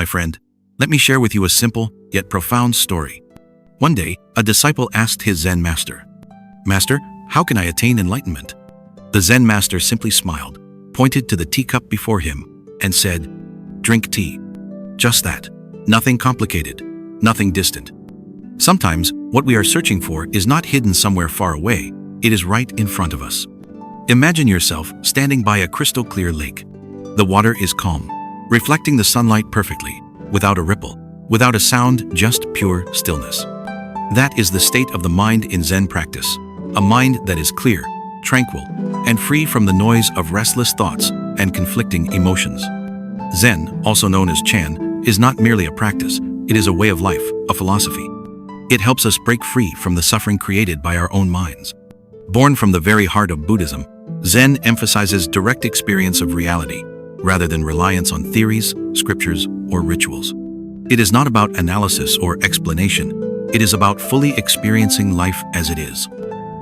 My friend, let me share with you a simple yet profound story. One day, a disciple asked his Zen master, "Master, how can I attain enlightenment?" The Zen master simply smiled, pointed to the teacup before him, and said, "Drink tea." Just that. Nothing complicated, nothing distant. Sometimes, what we are searching for is not hidden somewhere far away, it is right in front of us. Imagine yourself standing by a crystal-clear lake. The water is calm, reflecting the sunlight perfectly, without a ripple, without a sound, just pure stillness. That is the state of the mind in Zen practice, a mind that is clear, tranquil, and free from the noise of restless thoughts and conflicting emotions. Zen, also known as Chan, is not merely a practice, it is a way of life, a philosophy. It helps us break free from the suffering created by our own minds. Born from the very heart of Buddhism, Zen emphasizes direct experience of reality, rather than reliance on theories, scriptures, or rituals. It is not about analysis or explanation, it is about fully experiencing life as it is.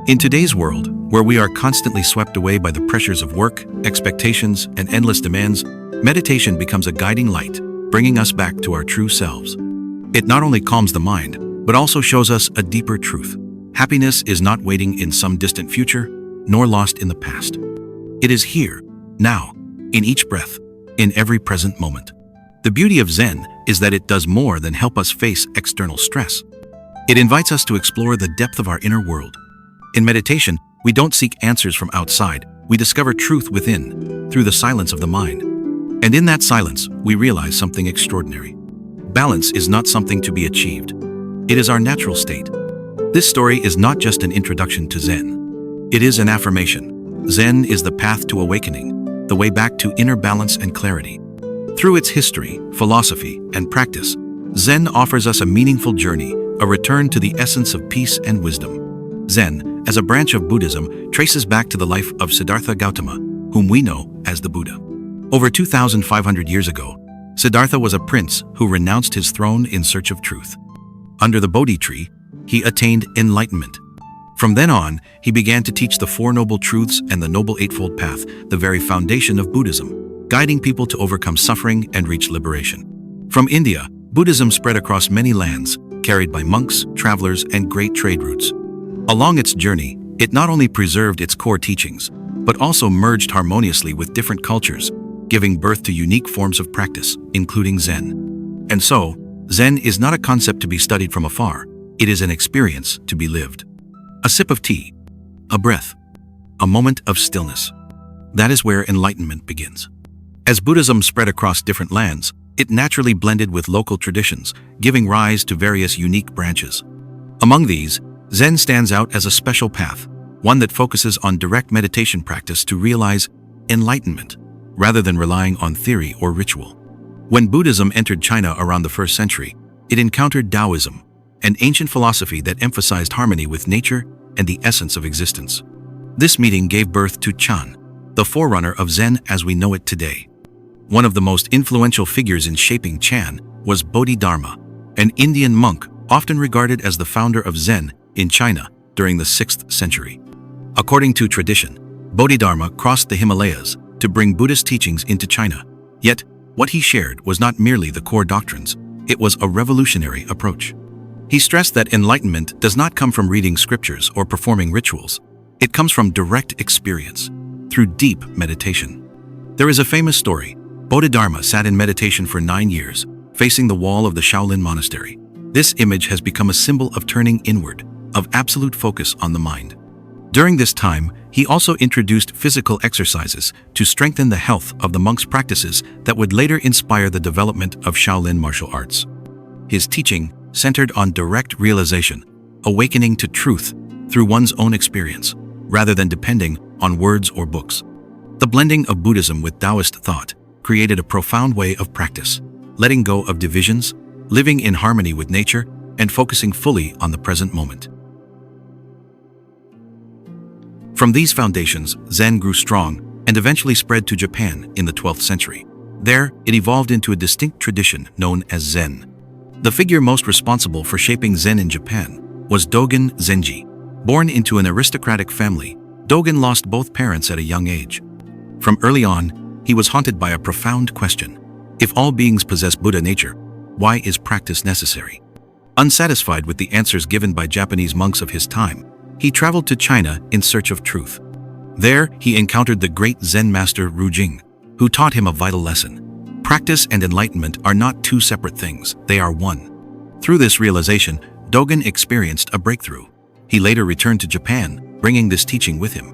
In today's world, where we are constantly swept away by the pressures of work, expectations, and endless demands, meditation becomes a guiding light, bringing us back to our true selves. It not only calms the mind, but also shows us a deeper truth. Happiness is not waiting in some distant future, nor lost in the past. It is here, now, in each breath, in every present moment. The beauty of Zen is that it does more than help us face external stress. It invites us to explore the depth of our inner world. In meditation, we don't seek answers from outside, we discover truth within, through the silence of the mind. And in that silence, we realize something extraordinary. Balance is not something to be achieved. It is our natural state. This story is not just an introduction to Zen. It is an affirmation. Zen is the path to awakening, the way back to inner balance and clarity. Through its history, philosophy, and practice, Zen offers us a meaningful journey, a return to the essence of peace and wisdom. Zen, as a branch of Buddhism, traces back to the life of Siddhartha Gautama, whom we know as the Buddha. Over 2,500 years ago, Siddhartha was a prince who renounced his throne in search of truth. Under the Bodhi tree, he attained enlightenment. From then on, he began to teach the Four Noble Truths and the Noble Eightfold Path, the very foundation of Buddhism, guiding people to overcome suffering and reach liberation. From India, Buddhism spread across many lands, carried by monks, travelers, and great trade routes. Along its journey, it not only preserved its core teachings, but also merged harmoniously with different cultures, giving birth to unique forms of practice, including Zen. And so, Zen is not a concept to be studied from afar, it is an experience to be lived. A sip of tea, a breath, a moment of stillness. That is where enlightenment begins. As Buddhism spread across different lands, it naturally blended with local traditions, giving rise to various unique branches. Among these, Zen stands out as a special path, one that focuses on direct meditation practice to realize enlightenment, rather than relying on theory or ritual. When Buddhism entered China around the 1st century, it encountered Taoism, an ancient philosophy that emphasized harmony with nature and the essence of existence. This meeting gave birth to Chan, the forerunner of Zen as we know it today. One of the most influential figures in shaping Chan was Bodhidharma, an Indian monk often regarded as the founder of Zen in China during the 6th century. According to tradition, Bodhidharma crossed the Himalayas to bring Buddhist teachings into China. Yet, what he shared was not merely the core doctrines, it was a revolutionary approach. He stressed that enlightenment does not come from reading scriptures or performing rituals. It comes from direct experience, through deep meditation. There is a famous story. Bodhidharma sat in meditation for 9 years, facing the wall of the Shaolin monastery. This image has become a symbol of turning inward, of absolute focus on the mind. During this time, he also introduced physical exercises to strengthen the health of the monks' practices that would later inspire the development of Shaolin martial arts. His teaching centered on direct realization, awakening to truth through one's own experience, rather than depending on words or books. The blending of Buddhism with Taoist thought created a profound way of practice, letting go of divisions, living in harmony with nature, and focusing fully on the present moment. From these foundations, Zen grew strong and eventually spread to Japan in the 12th century. There, it evolved into a distinct tradition known as Zen. The figure most responsible for shaping Zen in Japan was Dōgen Zenji. Born into an aristocratic family, Dōgen lost both parents at a young age. From early on, he was haunted by a profound question. If all beings possess Buddha nature, why is practice necessary? Unsatisfied with the answers given by Japanese monks of his time, he traveled to China in search of truth. There, he encountered the great Zen master Rujing, who taught him a vital lesson. Practice and enlightenment are not two separate things, they are one. Through this realization, Dōgen experienced a breakthrough. He later returned to Japan, bringing this teaching with him.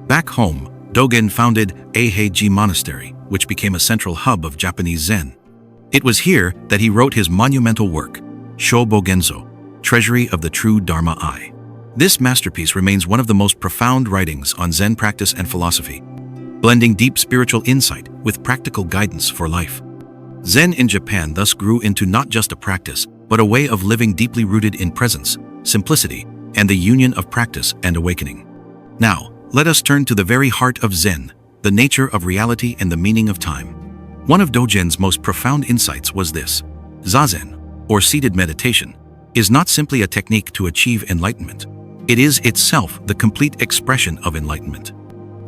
Back home, Dōgen founded Eiheiji Monastery, which became a central hub of Japanese Zen. It was here that he wrote his monumental work, Shobogenzo, Treasury of the True Dharma Eye. This masterpiece remains one of the most profound writings on Zen practice and philosophy, blending deep spiritual insight with practical guidance for life. Zen in Japan thus grew into not just a practice, but a way of living deeply rooted in presence, simplicity, and the union of practice and awakening. Now, let us turn to the very heart of Zen, the nature of reality and the meaning of time. One of Dōgen's most profound insights was this: Zazen, or seated meditation, is not simply a technique to achieve enlightenment. It is itself the complete expression of enlightenment.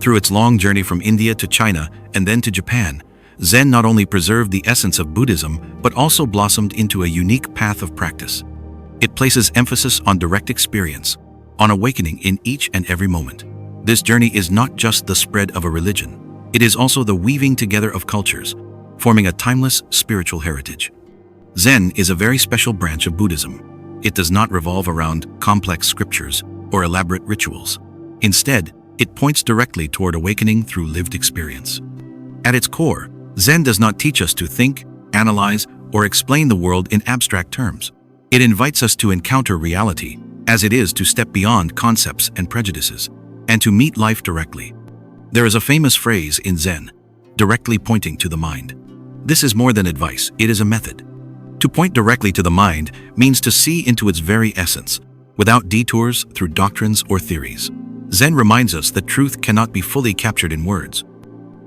Through its long journey from India to China and then to Japan, Zen not only preserved the essence of Buddhism, but also blossomed into a unique path of practice. It places emphasis on direct experience, on awakening in each and every moment. This journey is not just the spread of a religion. It is also the weaving together of cultures, forming a timeless spiritual heritage. Zen is a very special branch of Buddhism. It does not revolve around complex scriptures or elaborate rituals. Instead, it points directly toward awakening through lived experience. At its core, Zen does not teach us to think, analyze, or explain the world in abstract terms. It invites us to encounter reality as it is, to step beyond concepts and prejudices, and to meet life directly. There is a famous phrase in Zen, directly pointing to the mind. This is more than advice, it is a method. To point directly to the mind means to see into its very essence, without detours through doctrines or theories. Zen reminds us that truth cannot be fully captured in words.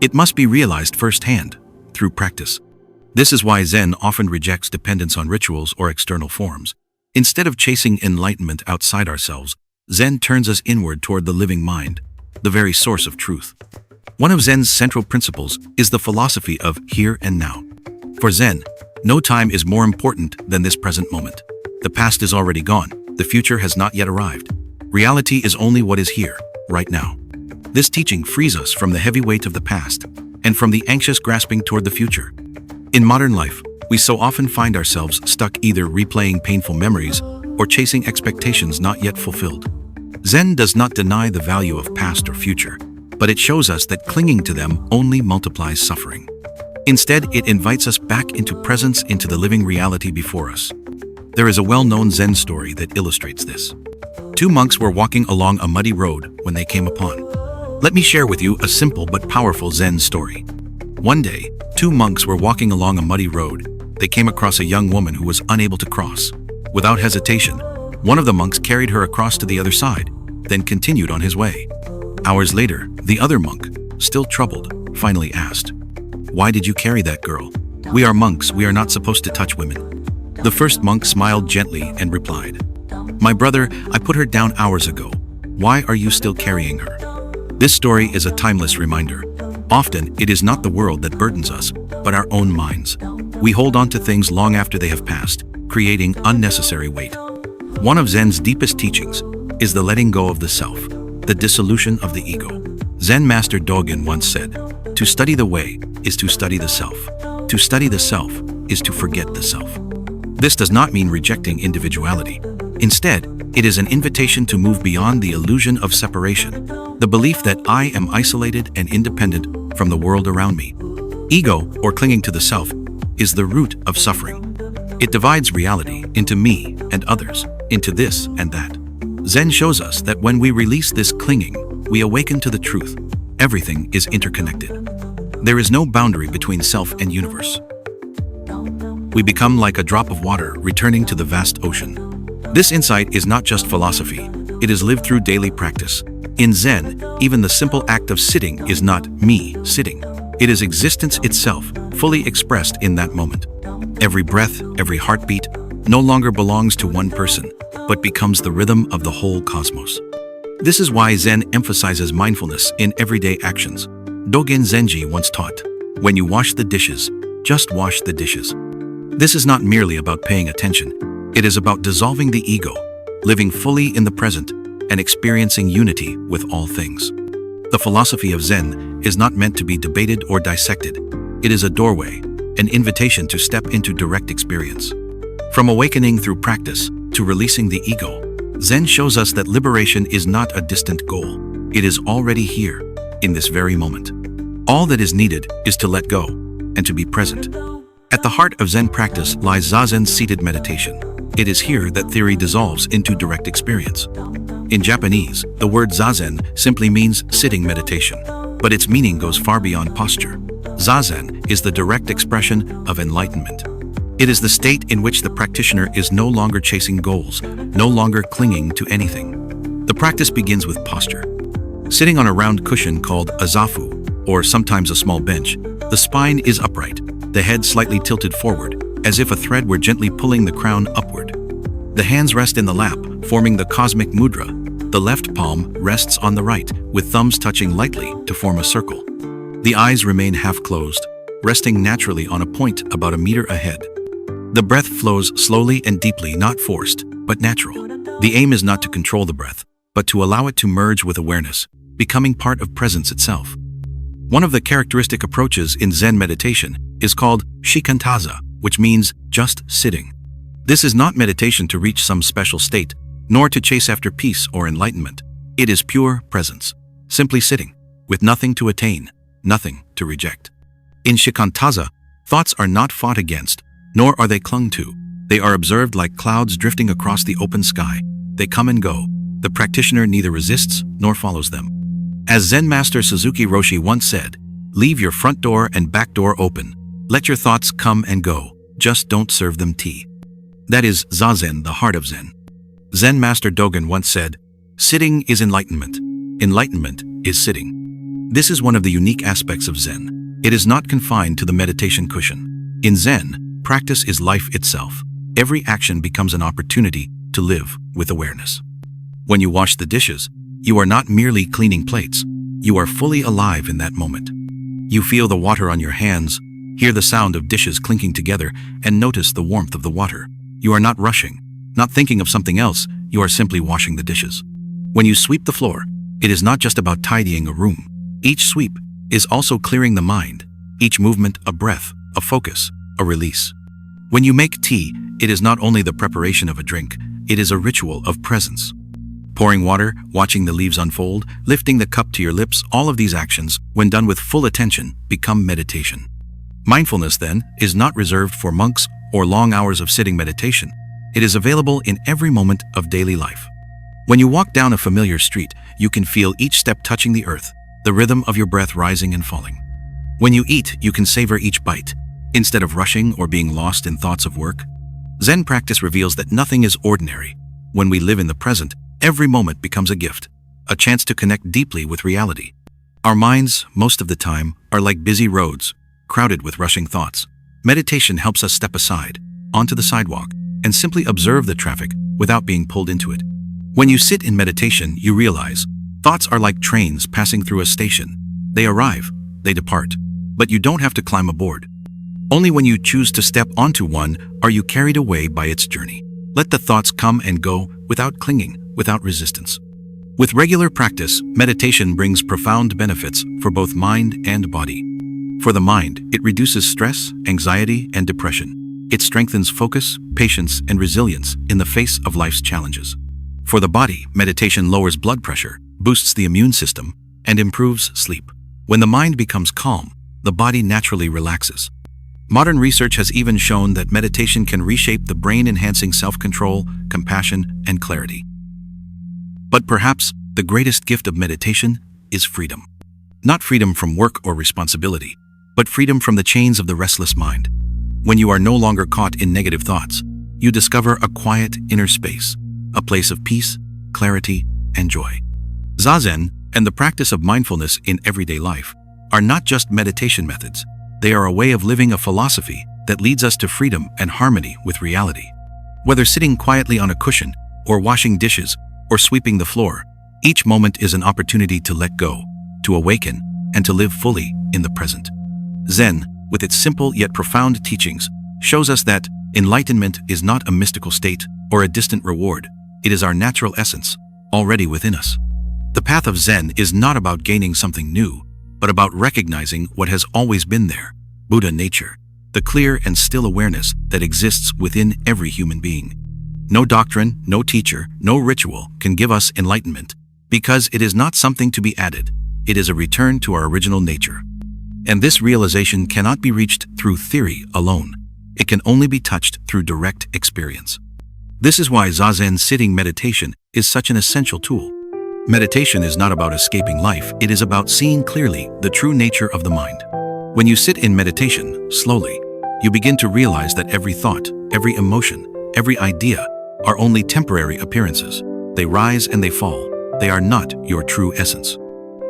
It must be realized firsthand, through practice. This is why Zen often rejects dependence on rituals or external forms. Instead of chasing enlightenment outside ourselves, Zen turns us inward toward the living mind, the very source of truth. One of Zen's central principles is the philosophy of here and now. For Zen, no time is more important than this present moment. The past is already gone. The future has not yet arrived. Reality is only what is here, right now. This teaching frees us from the heavy weight of the past and from the anxious grasping toward the future. In modern life, we so often find ourselves stuck either replaying painful memories or chasing expectations not yet fulfilled. Zen does not deny the value of past or future, but it shows us that clinging to them only multiplies suffering. Instead, it invites us back into presence, into the living reality before us. There is a well-known Zen story that illustrates this. Two monks were walking along a muddy road when they came upon. Let me share with you a simple but powerful Zen story. One day, two monks were walking along a muddy road. They came across a young woman who was unable to cross. Without hesitation, one of the monks carried her across to the other side, then continued on his way. Hours later, the other monk, still troubled, finally asked, "Why did you carry that girl? We are monks, we are not supposed to touch women." The first monk smiled gently and replied, "My brother, I put her down hours ago. Why are you still carrying her?" This story is a timeless reminder. Often, it is not the world that burdens us, but our own minds. We hold on to things long after they have passed, creating unnecessary weight. One of Zen's deepest teachings is the letting go of the self, the dissolution of the ego. Zen master Dōgen once said, "To study the way is to study the self. To study the self is to forget the self." This does not mean rejecting individuality. Instead, it is an invitation to move beyond the illusion of separation, the belief that I am isolated and independent from the world around me. Ego, or clinging to the self, is the root of suffering. It divides reality into me and others, into this and that. Zen shows us that when we release this clinging, we awaken to the truth. Everything is interconnected. There is no boundary between self and universe. We become like a drop of water returning to the vast ocean. This insight is not just philosophy, it is lived through daily practice. In Zen, even the simple act of sitting is not me sitting. It is existence itself, fully expressed in that moment. Every breath, every heartbeat, no longer belongs to one person, but becomes the rhythm of the whole cosmos. This is why Zen emphasizes mindfulness in everyday actions. Dōgen Zenji once taught, "When you wash the dishes, just wash the dishes. This is not merely about paying attention. It is about dissolving the ego, living fully in the present, and experiencing unity with all things. The philosophy of Zen is not meant to be debated or dissected. It is a doorway, an invitation to step into direct experience. From awakening through practice to releasing the ego, Zen shows us that liberation is not a distant goal. It is already here, in this very moment. All that is needed is to let go and to be present. At the heart of Zen practice lies Zazen's seated meditation. It is here that theory dissolves into direct experience. In Japanese, the word zazen simply means sitting meditation, but its meaning goes far beyond posture. Zazen is the direct expression of enlightenment. It is the state in which the practitioner is no longer chasing goals, no longer clinging to anything. The practice begins with posture. Sitting on a round cushion called a zafu, or sometimes a small bench, the spine is upright, the head slightly tilted forward, as if a thread were gently pulling the crown upward. The hands rest in the lap, forming the cosmic mudra. The left palm rests on the right, with thumbs touching lightly to form a circle. The eyes remain half closed, resting naturally on a point about a meter ahead. The breath flows slowly and deeply, not forced, but natural. The aim is not to control the breath, but to allow it to merge with awareness, becoming part of presence itself. One of the characteristic approaches in Zen meditation is called shikantaza, which means just sitting. This is not meditation to reach some special state, nor to chase after peace or enlightenment. It is pure presence, simply sitting, with nothing to attain, nothing to reject. In shikantaza, thoughts are not fought against, nor are they clung to. They are observed like clouds drifting across the open sky. They come and go. The practitioner neither resists nor follows them. As Zen master Suzuki Roshi once said, "Leave your front door and back door open. Let your thoughts come and go. Just don't serve them tea." That is Zazen, the heart of Zen. Zen master Dōgen once said, "Sitting is enlightenment. Enlightenment is sitting." This is one of the unique aspects of Zen. It is not confined to the meditation cushion. In Zen, practice is life itself. Every action becomes an opportunity to live with awareness. When you wash the dishes, you are not merely cleaning plates. You are fully alive in that moment. You feel the water on your hands, hear the sound of dishes clinking together, and notice the warmth of the water. You are not rushing, not thinking of something else. You are simply washing the dishes. When you sweep the floor, it is not just about tidying a room. Each sweep is also clearing the mind. Each movement a breath, a focus, a release. When you make tea, it is not only the preparation of a drink, it is a ritual of presence. Pouring water, watching the leaves unfold, lifting the cup to your lips, all of these actions, when done with full attention, become meditation. Mindfulness, then, is not reserved for monks or long hours of sitting meditation. It is available in every moment of daily life. When you walk down a familiar street, you can feel each step touching the earth, the rhythm of your breath rising and falling. When you eat, you can savor each bite, instead of rushing or being lost in thoughts of work. Zen practice reveals that nothing is ordinary. When we live in the present, every moment becomes a gift, a chance to connect deeply with reality. Our minds, most of the time, are like busy roads, crowded with rushing thoughts. Meditation helps us step aside, onto the sidewalk, and simply observe the traffic without being pulled into it. When you sit in meditation, you realize thoughts are like trains passing through a station. They arrive, they depart, but you don't have to climb aboard. Only when you choose to step onto one are you carried away by its journey. Let the thoughts come and go without clinging, without resistance. With regular practice, meditation brings profound benefits for both mind and body. For the mind, it reduces stress, anxiety, and depression. It strengthens focus, patience, and resilience in the face of life's challenges. For the body, meditation lowers blood pressure, boosts the immune system, and improves sleep. When the mind becomes calm, the body naturally relaxes. Modern research has even shown that meditation can reshape the brain, enhancing self-control, compassion, and clarity. But perhaps the greatest gift of meditation is freedom. Not freedom from work or responsibility, but freedom from the chains of the restless mind. When you are no longer caught in negative thoughts, you discover a quiet inner space, a place of peace, clarity, and joy. Zazen and the practice of mindfulness in everyday life are not just meditation methods. They are a way of living, a philosophy that leads us to freedom and harmony with reality. Whether sitting quietly on a cushion, or washing dishes, or sweeping the floor, each moment is an opportunity to let go, to awaken, and to live fully in the present. Zen, with its simple yet profound teachings, shows us that enlightenment is not a mystical state or a distant reward. It is our natural essence, already within us. The path of Zen is not about gaining something new, but about recognizing what has always been there, Buddha nature, the clear and still awareness that exists within every human being. No doctrine, no teacher, no ritual can give us enlightenment, because it is not something to be added. It is a return to our original nature. And this realization cannot be reached through theory alone. It can only be touched through direct experience. This is why Zazen sitting meditation is such an essential tool. Meditation is not about escaping life, it is about seeing clearly the true nature of the mind. When you sit in meditation, slowly, you begin to realize that every thought, every emotion, every idea are only temporary appearances. They rise and they fall. They are not your true essence.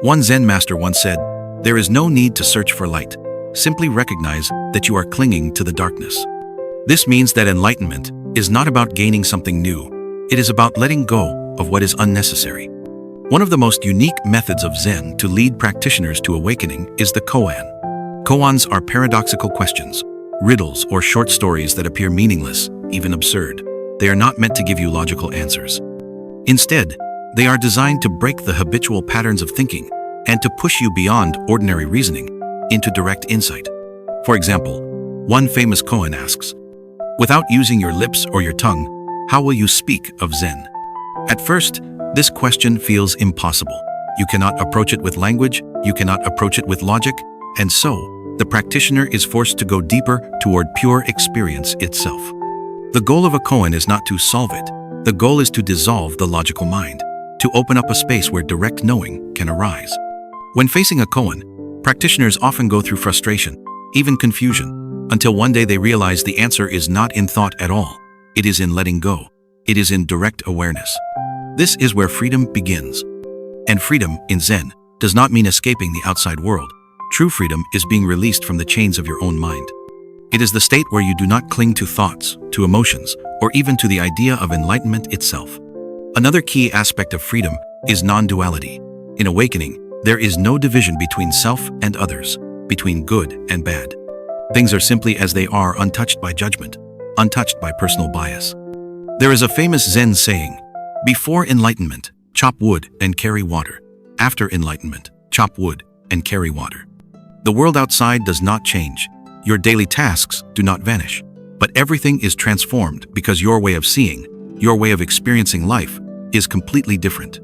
One Zen master once said, "There is no need to search for light. Simply recognize that you are clinging to the darkness." This means that enlightenment is not about gaining something new. It is about letting go of what is unnecessary. One of the most unique methods of Zen to lead practitioners to awakening is the koan. Koans are paradoxical questions, riddles or short stories that appear meaningless, even absurd. They are not meant to give you logical answers. Instead, they are designed to break the habitual patterns of thinking and to push you beyond ordinary reasoning into direct insight. For example, one famous koan asks, "Without using your lips or your tongue, how will you speak of Zen?" At first, this question feels impossible. You cannot approach it with language, you cannot approach it with logic, and so, the practitioner is forced to go deeper toward pure experience itself. The goal of a koan is not to solve it. The goal is to dissolve the logical mind, to open up a space where direct knowing can arise. When facing a koan, practitioners often go through frustration, even confusion, until one day they realize the answer is not in thought at all. It is in letting go. It is in direct awareness. This is where freedom begins. And freedom, in Zen, does not mean escaping the outside world. True freedom is being released from the chains of your own mind. It is the state where you do not cling to thoughts, to emotions, or even to the idea of enlightenment itself. Another key aspect of freedom is non-duality. In awakening, there is no division between self and others, between good and bad. Things are simply as they are, untouched by judgment, untouched by personal bias. There is a famous Zen saying, "Before enlightenment, chop wood and carry water. After enlightenment, chop wood and carry water." The world outside does not change. Your daily tasks do not vanish. But everything is transformed because your way of seeing, your way of experiencing life, is completely different.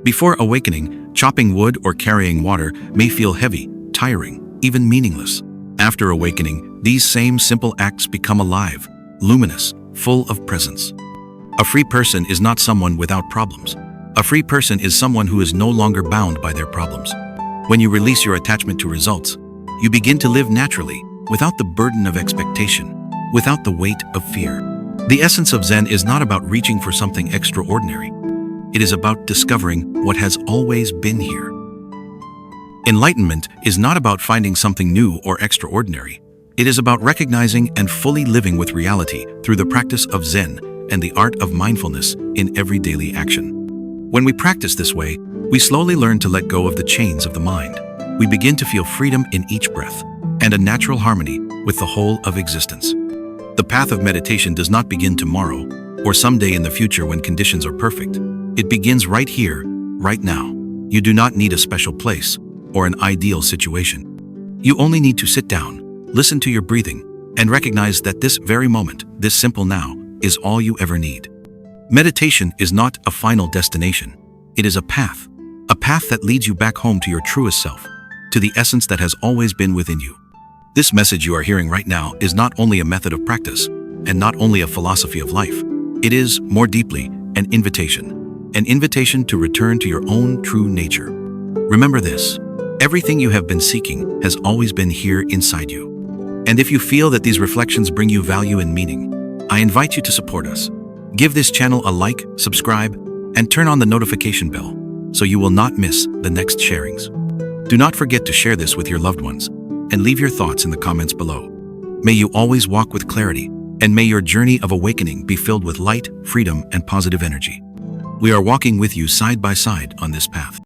Before awakening, chopping wood or carrying water may feel heavy, tiring, even meaningless. After awakening, these same simple acts become alive, luminous, full of presence. A free person is not someone without problems. A free person is someone who is no longer bound by their problems. When you release your attachment to results, you begin to live naturally, without the burden of expectation, without the weight of fear. The essence of Zen is not about reaching for something extraordinary. It is about discovering what has always been here. Enlightenment is not about finding something new or extraordinary. It is about recognizing and fully living with reality through the practice of Zen and the art of mindfulness in every daily action. When we practice this way, we slowly learn to let go of the chains of the mind. We begin to feel freedom in each breath and a natural harmony with the whole of existence. The path of meditation does not begin tomorrow or someday in the future when conditions are perfect. It begins right here, right now. You do not need a special place or an ideal situation. You only need to sit down, listen to your breathing, and recognize that this very moment, this simple now, is all you ever need. Meditation is not a final destination. It is a path that leads you back home to your truest self, to the essence that has always been within you. This message you are hearing right now is not only a method of practice and not only a philosophy of life. It is, more deeply, an invitation to return to your own true nature. Remember this, everything you have been seeking has always been here inside you. And if you feel that these reflections bring you value and meaning, I invite you to support us. Give this channel a like, subscribe, and turn on the notification bell so you will not miss the next sharings. Do not forget to share this with your loved ones and leave your thoughts in the comments below. May you always walk with clarity, and may your journey of awakening be filled with light, freedom, and positive energy. We are walking with you side by side on this path.